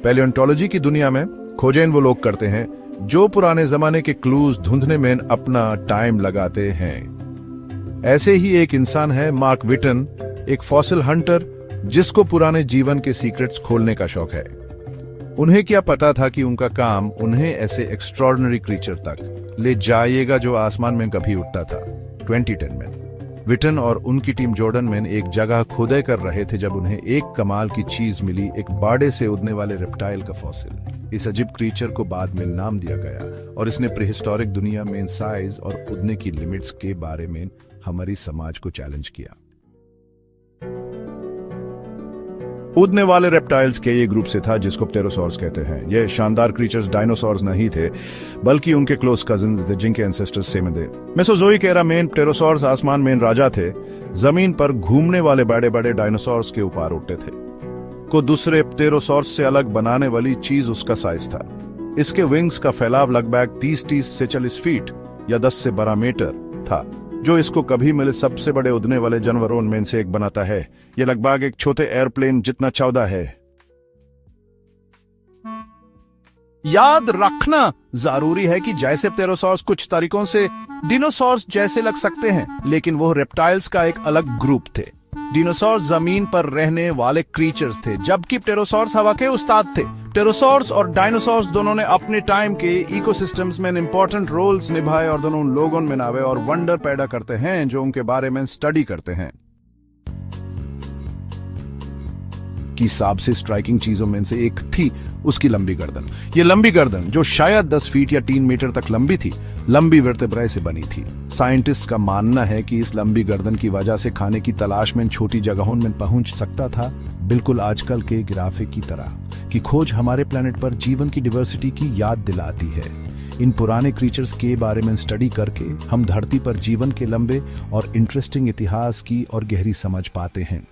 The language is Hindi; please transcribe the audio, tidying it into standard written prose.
पैलियोंटोलॉजी की दुनिया में खोजें वो लोग करते हैं जो पुराने जमाने के क्लूज ढूंढने में अपना टाइम लगाते हैं। ऐसे ही एक इंसान है मार्क विटन, एक फॉसिल हंटर जिसको पुराने जीवन के सीक्रेट्स खोलने का शौक है। उन्हें क्या पता था कि उनका काम उन्हें ऐसे एक्स्ट्रॉर्डिनरी क्रीचर तक ले जाएगा जो आसमान में कभी उड़ता था। 2010 में विटन और उनकी टीम जॉर्डन में एक जगह खोदाई कर रहे थे जब उन्हें एक कमाल की चीज मिली, एक बाड़े से उड़ने वाले रेप्टाइल का फॉसिल। इस अजीब क्रीचर को बाद में नाम दिया गया और इसने प्रीहिस्टोरिक दुनिया में साइज और उड़ने की लिमिट्स के बारे में हमारी समाज को चैलेंज किया। उड़ने वाले रेप्टाइल्स के ये ग्रुप से था जिसको प्टेरोसॉर्स कहते हैं। ये शानदार क्रीचर्स डायनासोर्स नहीं थे बल्कि उनके क्लोज कजिन्स थे जिनके एंसेस्टर्स सेम थे। मेसोजोइक एरा में प्टेरोसॉर्स आसमान में राजा थे, जमीन पर घूमने वाले बड़े बड़े डायनासोर्स के ऊपर उड़ते थे। को दूसरे प्टेरोसॉर्स से अलग बनाने वाली चीज उसका साइज था। इसके विंग्स का फैलाव लगभग 30 से 40 फीट या 10 से 12 मीटर था, जो इसको कभी मिले सबसे बड़े उड़ने वाले जानवरों में से एक बनाता है। यह लगभग एक छोटे एयरप्लेन जितना चौड़ा है। याद रखना जरूरी है कि जैसे प्टेरोसॉर्स कुछ तरीकों से डिनोसॉर्स जैसे लग सकते हैं, लेकिन वो रेप्टाइल्स का एक अलग ग्रुप थे। डिनोसॉर्स जमीन पर रहने वाले क्रीचर्स थे, जबकि प्टेरोसॉर्स हवा के उस्ताद थे। प्टेरोसॉर्स और डायनासोर्स दोनों ने अपने टाइम के इकोसिस्टम्स में इंपॉर्टेंट रोल्स निभाए और दोनों उन लोगों में नावे और वंडर पैदा करते हैं जो उनके बारे में स्टडी करते हैं। की सबसे स्ट्राइकिंग चीजों में से एक थी उसकी लंबी गर्दन। ये लंबी गर्दन, जो शायद 10 फीट या 3 मीटर तक लंबी थी, लंबी वर्तेब्राए से बनी थी। साइंटिस्ट का मानना है कि इस लंबी गर्दन की वजह से खाने की तलाश में छोटी जगहों में पहुंच सकता था, बिल्कुल आजकल के गिराफे की तरह। की खोज हमारे प्लेनेट पर जीवन की डाइवर्सिटी की याद दिलाती है। इन पुराने क्रीचर्स के बारे में स्टडी करके हम धरती पर जीवन के लंबे और इंटरेस्टिंग इतिहास की और गहरी समझ पाते हैं।